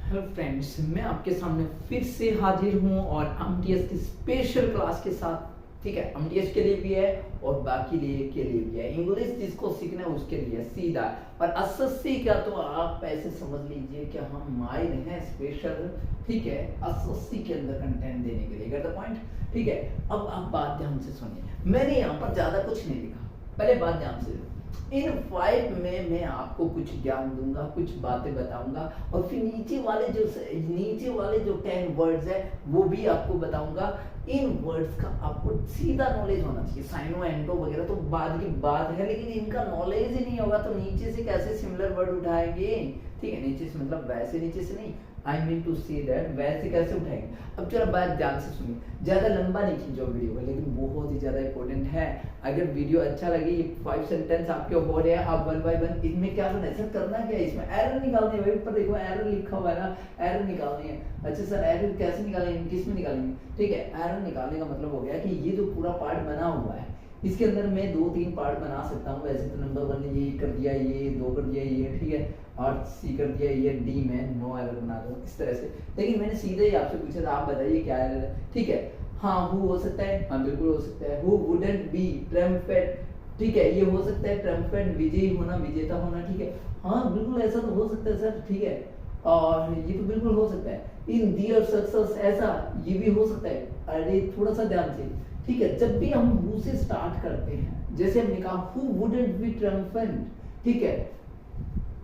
Hello friends, मैं आपके सामने फिर से हाजिर हूँ और एमटीएस की स्पेशल क्लास के साथ। ठीक है, एमटीएस के लिए भी है और बाकी लिए के लिए भी है। इंग्लिश जिसको सीखना है उसके लिए सीधा। और एसएससी का तो आप ऐसे समझ लीजिए कि हम माहिर हैं स्पेशल। ठीक है, एसएससी के अंदर कंटेंट देने के लिए, गेट द पॉइंट। ठीक है, अब आप बात ध्यान से सुनिए। मैंने यहाँ पर ज्यादा कुछ नहीं लिखा, पहले बात ध्यान से। इन 5 में मैं आपको कुछ ज्ञान दूंगा, कुछ बातें बताऊंगा और फिर नीचे वाले जो 10 वर्ड्स है वो भी आपको बताऊंगा। इन वर्ड्स का आपको सीधा नॉलेज होना चाहिए। साइनो एंडो वगैरह तो बाद की बात है, लेकिन इनका नॉलेज ही नहीं होगा तो नीचे से कैसे सिमिलर वर्ड उठाएंगे। ठीक है, नीचे से मतलब वैसे नीचे से नहीं, I mean to say that वैसे कैसे उठाएंगे। अब जरा बात ध्यान से सुनिए, ज्यादा लंबा नहीं खींचो वीडियो को, लेकिन बहुत ही ज्यादा इंपॉर्टेंट है। अगर वीडियो अच्छा लगे, ये 5 सेंटेंस आपके हो रहे हैं, आप 1 बाय 1 इनमें क्या करना है सर, करना क्या है, इसमें एरर निकालनी है। ऊपर देखो एरर लिखा हुआ है ना, एरर निकालनी है। अच्छा सर, एरर कैसे निकालेंगे, किस में निकालेंगे। ठीक है, एरर निकालने का मतलब हो गया कि ये जो पूरा पार्ट बना हुआ है इसके अंदर मैं 2-3 पार्ट बना सकता हूँ। वैसे तो नंबर 1 ने ये कर दिया, ये 2 कर दिया, ये ठीक है, और सी कर दिया, ये डी में नो एरर बना दो इस तरह से। लेकिन मैंने सीधे ही आपसे पूछा था, आप बताइए क्या एरर है। ठीक है, हाँ हु हो सकता है, हाँ बिल्कुल हो सकता है। हु वुडंट बी ट्रम्पेट, ठीक है, ये हो सकता है। ट्रम्पेट विजयी होना, विजेता होना, ठीक है, हाँ बिल्कुल ऐसा तो हो सकता है सर। ठीक है, और ये तो बिल्कुल हो सकता है। इन दियर सक्सेस, ऐसा ये भी हो सकता है। अरे थोड़ा सा ध्यान से। ठीक है, जब भी हम हु से स्टार्ट करते हैं, जैसे हमने कहा हु वुडंट बी ट्रम्पेंट, ठीक है,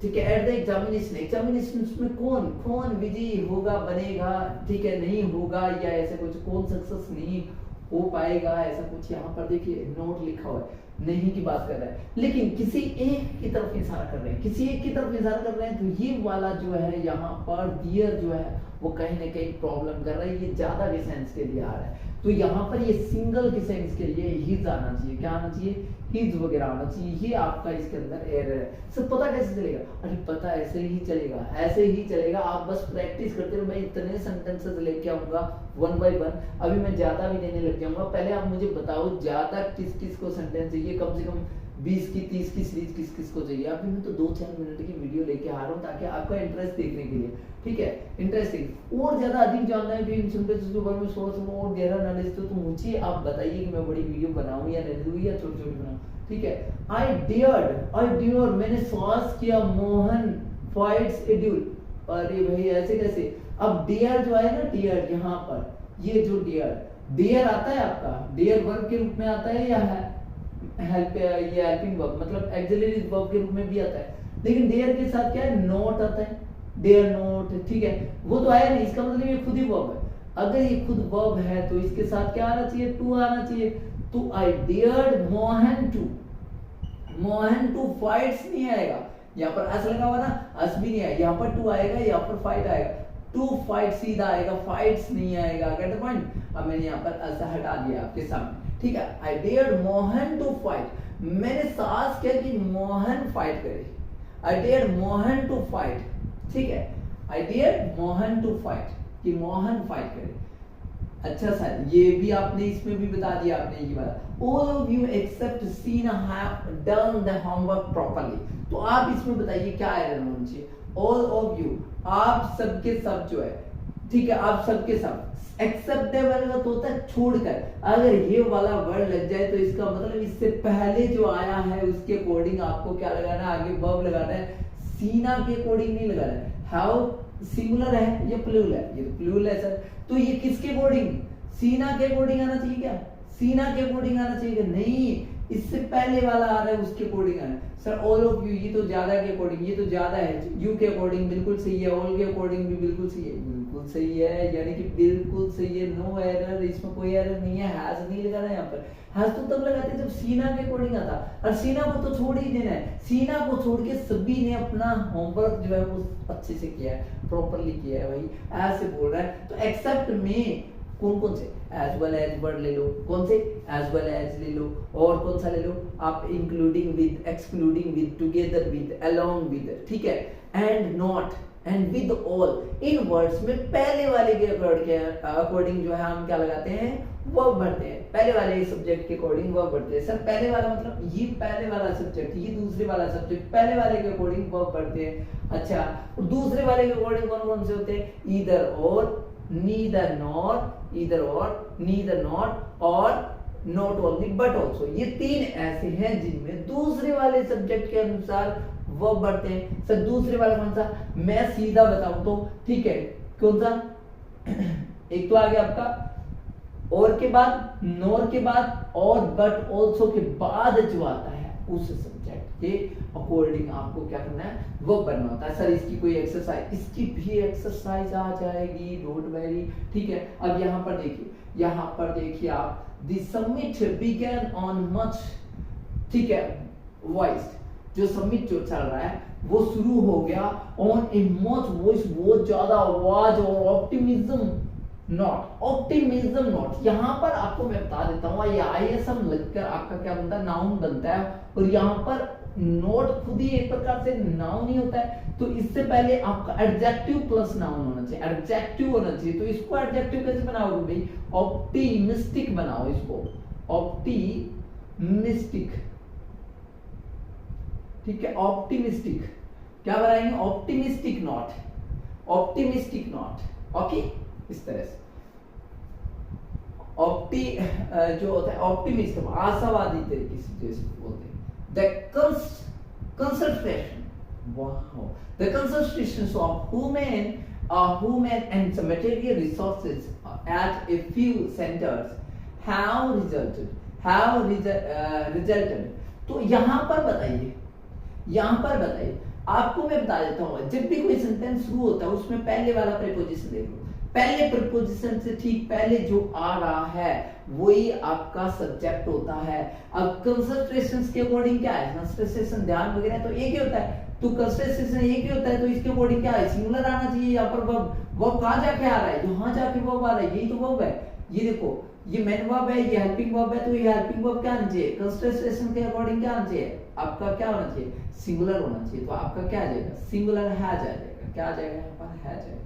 ठीक है, एट द एग्जामिनेशन में कौन विजयी होगा, बनेगा, ठीक है, नहीं होगा, या ऐसे कुछ कौन सक्सेस नहीं हो पाएगा, ऐसा कुछ यहाँ पर देखिए नोट लिखा हुआ है, नहीं की बात कर रहा है, लेकिन किसी एक की तरफ इशारा कर रहे हैं, किसी एक की तरफ इशारा कर रहे हैं। तो ये वाला जो है यहाँ पर दियर जो है वो कहीं ना कहीं प्रॉब्लम कर रहा है, ये ज्यादा के सेंस के लिए आ रहा है। तो यहाँ पर ये सिंगल के सेंस के लिए हिज आना चाहिए, क्या आना चाहिए, हिज वगैरह आना चाहिए। ये आपका इसके अंदर एरर है। सर पता कैसे चलेगा, अरे पता ऐसे ही चलेगा, ऐसे ही चलेगा, आप बस प्रैक्टिस करते रहो। मैं इतने सेंटेंसेस लेके आऊंगा 1 बाय 1, अभी मैं ज्यादा भी देने लग जाऊंगा। पहले आप मुझे बताओ ज्यादा किस किस को सेंटेंस चाहिए, कम से कम 20 की 30 की सीरीज किस किस को चाहिए। अभी मैं तो 2-4 मिनट की वीडियो लेके आ रहा हूँ ताकि आपका इंटरेस्ट देखने के लिए, ठीक है, इंटरेस्टिंग और ज्यादा अधिक जानना है कि इन सेंटेंसेस के बारे में सोच और गहरा नॉलेज तो मुझे आप बताइए कि मैं बड़ी वीडियो बनाऊं या नहीं दूं या छोटी छोटी बनाऊं। ठीक है, आई डियर मैंने साहस किया, मोहन फाइट्स ए ड्यूल। अरे भाई ऐसे कैसे। अब डियर जो है ना, डियर यहाँ पर ये जो डियर आता है आपका, डियर वर्ब के रूप में आता है या है हेल्प, ये हेल्पिंग वर्ब मतलब ऑक्सिलरी वर्ब के रूप में भी आता है, लेकिन देयर के साथ क्या है, नॉट आता है, देयर नॉट। ठीक है, वो तो आया नहीं, इसका मतलब ये खुद ही वर्ब है। अगर ये खुद वर्ब है तो इसके साथ क्या आना चाहिए, टू आना चाहिए। तो आई डेयर्ड मोहन टू फाइट्स नहीं आएगा, यहाँ पर अस लगा हुआ ना, अस भी नहीं आएगा, यहाँ पर टू आएगा, यहाँ पर फाइट आएगा, टू फाइट सीधा आएगा, फाइट्स नहीं आएगा, गेट द पॉइंट। अब मैंने यहाँ पर अस हटा दिया आपके सामने। ठीक है, आई डेयर्ड मोहन टू फाइट, मैंने साहस किया कि मोहन फाइट करे, आई डेयर्ड मोहन टू फाइट। ठीक है, आई डेयर्ड मोहन टू फाइट, कि मोहन फाइट करे। अच्छा सर, ये भी आपने इसमें भी बता दिया आपने ये वाला। All of you except Sina have done the homework properly। तो आप इसमें बताइए क्या एरर होना चाहिए। All of you, आप सबके सब जो है, ठीक है, आप सबके सब, एक्सेप्टेबल का तो होता है छोड़कर। अगर ये वाला वर्ड लग जाए तो इसका मतलब इससे पहले जो आया है उसके अकॉर्डिंग आपको क्या लगाना है, आगे वर्ब लगाना है, सीना के अकॉर्डिंग नहीं लगाना है। हाउ सिंगुलर है या प्लूरल है, ये तो प्लूरल है सर, तो ये किसके अकॉर्डिंग, सीना के अकॉर्डिंग आना चाहिए क्या, सीना के अकॉर्डिंग आना चाहिए क्या, नहीं, इससे पहले वाला आ रहा है उसके अकॉर्डिंग आना है। सर ऑल ऑफ यू, ये तो ज्यादा के अकॉर्डिंग, ये तो ज्यादा है, यू के अकॉर्डिंग बिल्कुल सही है, ऑल के अकॉर्डिंग भी बिल्कुल सही है, बिल्कुल सही है, यानी कि बिल्कुल सही है, नो एरर, इसमें कोई एरर नहीं है। हैज नहीं लगाना यहाँ पर, हैज तो तब लगाते जब सीना के अकॉर्डिंग आता, और सीना को तो छोड़ ही देना है। सीना को छोड़ के सभी ने अपना होमवर्क जो है वो अच्छे से किया है, प्रॉपरली किया है भाई, ऐसे बोल रहा है। तो एक्सेप्ट में कौन कौन से, एज वेल एज वर्ड ले लो, कौन से, एज वेल एज ले लो, और कौन सा ले लो आप, including with, excluding with, together with, along with, ठीक है, and not, and with all, in words में पहले वाले के अकॉर्डिंग जो है हम क्या लगाते हैं, वर्ब भरते हैं। पहले वाले सब्जेक्ट के अकॉर्डिंग वर्ब भरते हैं। सर पहले वाला मतलब ये पहले वाला सब्जेक्ट, ये दूसरे वाला सब्जेक्ट, पहले वाले के अकॉर्डिंग वर्ब भरते हैं। अच्छा, और दूसरे वाले के अकॉर्डिंग कौन कौन से होते हैं, ईदर और, नीदर नॉर, ईदर और, नीदर नॉट और नॉट ओनली बट ऑल्सो। ये तीन ऐसे हैं जिनमें दूसरे वाले सब्जेक्ट के अनुसार वर्ब बढ़ते हैं। सर दूसरे वाला कौन सा, मैं सीधा बताऊं तो ठीक है, कौन सा, एक तो आ गया आपका और के बाद, नॉर के बाद और बट ऑल्सो के बाद जो आता है उस सब्जेक्ट के अकॉर्डिंग आपको क्या करना है, वर्ब बनना होता है। सर इसकी कोई एक्सरसाइज, इसकी भी एक्सरसाइज आ जाएगी, डोंट वरी, ठीक है। अब यहाँ पर देखिए, यहाँ पर देखिए आप, the summit began on much, ठीक है, वॉइस, जो समिट जो चल रहा है वो शुरू हो गया ऑन ए मच वॉइस, बहुत ज्यादा आवाज, और ऑप्टिमिज्म नॉट, ऑप्टिमिज्म नॉट। यहाँ पर आपको मैं बता देता हूँ, ये आईएसएम लगकर आपका क्या बनता है, नाउन बनता है। और यहाँ पर नॉट खुद ही एक प्रकार से नाउन ही होता है, तो इससे पहले आपका एडजेक्टिव प्लस नाउन होना चाहिए, एडजेक्टिव होना चाहिए। तो इसको एडजेक्टिव कैसे बनाओगे भाई, ऑप्टिमिस्टिक बनाओ इसको, ऑप्टिमिस्टिक, ठीक है, ऑप्टिमिस्टिक क्या बनाएंगे, optimistic not, optimistic not, okay, इस तरह से। ऑप्टी जो होता है ऑप्टिमिस्ट, आशावादी तरीके से जैसे बोलते हैं। The concentration, wow, the concentration of human and material resources at a few centers have resulted। तो यहाँ पर बताइए, यहाँ पर बताइए, आपको मैं बता देता हूँ, जब भी कोई सेंटेंस शुरू होता है उसमें पहले वाला प्रीपोजिशन देख लो, पहले प्रीपोजिशन से ठीक पहले जो आ रहा है वही आपका सब्जेक्ट होता है। अब कंसंट्रेशन के अकॉर्डिंग क्या है, कंसंट्रेशन ध्यान वगैरह तो एक ही होता है, तो कंसंट्रेशन एक ही होता है, तो इसके अकॉर्डिंग क्या है, सिंगुलर आना चाहिए। यहाँ पर वर्ब कहाँ जाके आ रहा है, यहाँ जाके वर्ब आ रहा है, यही तो वर्ब है। ये देखो, ये मेन वर्ब है, ये हेल्पिंग वर्ब है, तो ये हेल्पिंग वर्ब क्या आना चाहिए, कंसंट्रेशन के अकॉर्डिंग क्या आना चाहिए, आपका क्या होना चाहिए, सिंगुलर होना चाहिए। तो आपका क्या आ जाएगा, सिंगुलर है आ जाएगा, क्या आ जाएगा, यहाँ पर है आ जाएगा।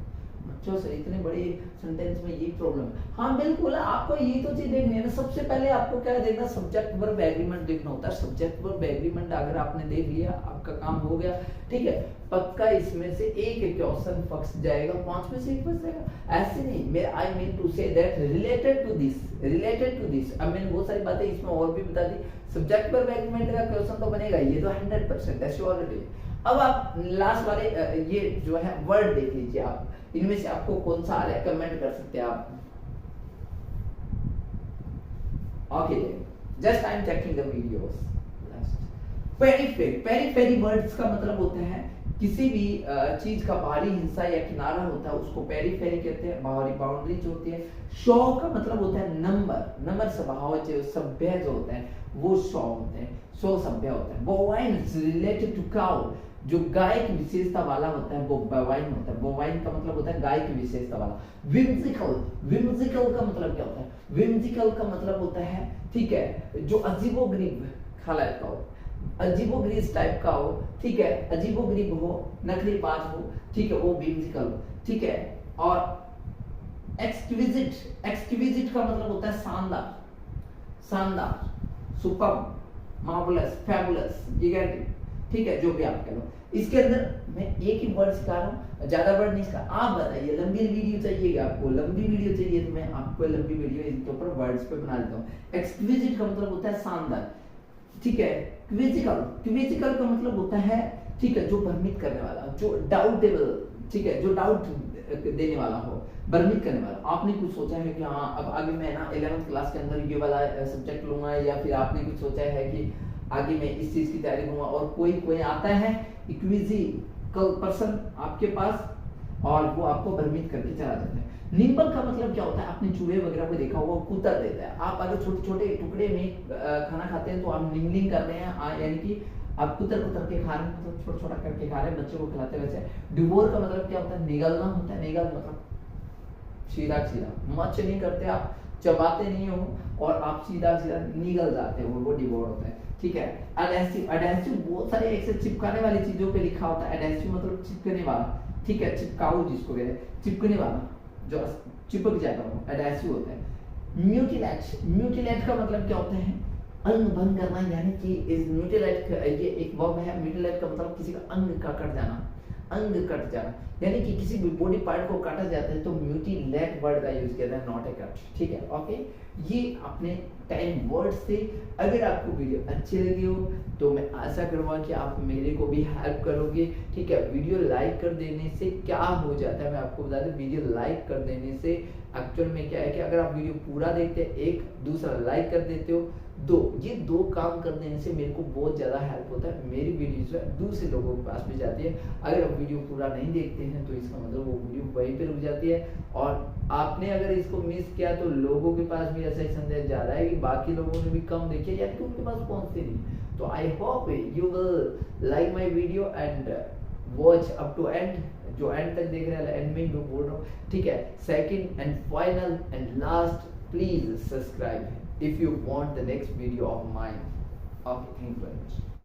बच्चों से इतने बड़े सेंटेंस में ये प्रॉब्लम है। हाँ बिल्कुल, आपको ये तो चीज देखनी है ना, सबसे पहले आपको क्या देखना, सब्जेक्ट वर्ब एग्रीमेंट देखना होता है। सब्जेक्ट वर्ब एग्रीमेंट अगर आपने देख लिया, आपका काम हो गया, ठीक है। पक्का इसमें से एक क्वेश्चन फंस जाएगा, 5 में से एक फंस जाएगा, ऐसे नहीं। मैं I mean to say that related to this. अब मैंने बहुत सारी बातें इसमें और भी बता दी। सब्जेक्ट वर्ब एग्रीमेंट का क्वेश्चन तो बनेगा, ये तो 100% एश्योरिटी। अब आप लास्ट वाले ये जो है वर्ड देख लीजिए, आप इनमें से आपको कौन सा आ रहा है कमेंट कर सकते हैं आप। Okay, just I am checking the videos. Periphery words का मतलब होता है किसी भी चीज का बाहरी हिस्सा या किनारा होता है, उसको पेरीफेरी कहते हैं, बाहरी बाउंड्री जो होती है। शो का मतलब होता है नंबर स्वभाव, जो सभ्य जो होता है वो शो होते हैं, शो सभ्य होता है। बोवाइन रिलेटेड टू काउ, जो गाय की विशेषता वाला होता है वो बोवाइन होता है। बोवाइन का मतलब होता है गाय की विशेषता वाला। विम्सिकल का मतलब क्या होता है, विम्सिकल का मतलब होता है, ठीक है, जो अजीबोगरीब हालत का हो, अजीबोगरीब टाइप का हो, ठीक है, अजीबोगरीब हो, नखरेबाज हो, ठीक है, वो विम्सिकल हो, ठीक है। और एक्सक्विजिट का मतलब होता है शानदार, सुपर्ब, मार्वलस, फैबुलस, गिगेंटिक, ठीक है, जो भी आप कह लो। इसके अंदर मैं एक ही वर्ड सिखा रहा हूँ, ज्यादा वर्ड नहीं सिखा। आप बताइए, लंबी वीडियो चाहिएगा आपको, लंबी वीडियो चाहिए तो मैं आपको लंबी वीडियो इसके ऊपर वर्ड्स पे बना देता हूँ। एक्सक्विजिट का मतलब होता है शानदार, ठीक है। क्विजिकल का मतलब होता है, ठीक है, जो भ्रमित करने वाला, जो डाउटेबल, ठीक है, जो डाउट देने वाला हो, भ्रमित करने वाला। आपने कुछ सोचा है कि हाँ अब आगे मैं ना 11th क्लास के अंदर ये वाला सब्जेक्ट लूंगा, या फिर आपने कुछ सोचा है कि आगे मैं इस चीज की तैयारी करूंगा, और कोई आता है इक्विजिकल पर्सन आपके पास और वो आपको भ्रमित करके चला जाता है। निम्बल का मतलब क्या होता है, आपने चूहे वगैरह को देखा होगा, कुतर देता है। आप अगर छोटे छोटे टुकड़े में खाना खाते हैं तो आप निम्बलिंग कर रहे हैं, यानी कि आप कुतर के खा रहे हैं, मतलब छोटा छोटा करके खा रहे हैं, बच्चों को खिलाते हैं। वैसे डिवोर का मतलब क्या होता है, निगलना होता है। निगल मतलब सीधा मच नहीं करते आप, चबाते नहीं हो, और आप सीधा निगल जाते हो, वो डिवोर होता है, ठीक है। एडहेसिव बहुत सारे एक से चिपकाने वाली चीजों पे लिखा होता है। एडहेसिव मतलब चिपकने वाला, ठीक है, चिपकाऊ जिसको कहते हैं, चिपकने वाला, जो चिपक जाता हो, एडहेसिव होता है। म्यूटिलेट का मतलब क्या होता है? अंग भंग करना, यानी कि इस म्यूटिलेट, ये एक वर्ब है। म्यूटिलेट का मतलब किसी का अंग का कट जाना, अंग कट जाना, यानी कि किसी भी बॉडी पार्ट को काटा जाता है तो म्यूटिलेट वर्ड का यूज किया जाता है, नॉट ए कट। ठीक है, ओके। ये अपने 10 वर्ड से। अगर आपको वीडियो अच्छी लगी हो तो मैं आशा करूंगा कि आप मेरे को भी हेल्प करोगे। ठीक है, वीडियो लाइक कर देने से क्या हो जाता है मैं आपको बता दूं, वीडियो लाइक कर देने से एक्चुअल में क्या है कि अगर आप वीडियो पूरा देखते हैं, एक दूसरा लाइक कर देते हो, ये दो काम कर देने से मेरे को बहुत ज़्यादा हेल्प होता है। मेरी वीडियो जो है दूसरे लोगों के पास भी जाती है। अगर आप वीडियो पूरा नहीं देखते हैं तो इसका मतलब वो वीडियो वहीं पे रुक जाती है, और आपने अगर इसको मिस किया तो लोगों के पास भी ऐसा ही संदेश जा रहा है कि बाकी लोगों ने भी कम देखे, यानी कि उनके पास पहुंचते नहीं। तो I hope you will like my video and watch up to end, जो एंड तक देख रहे हैं, एंड में जो बोल रहा हूँ। ठीक है, second and final and last, please subscribe if you want the next video of mine. Okay, thank you very much.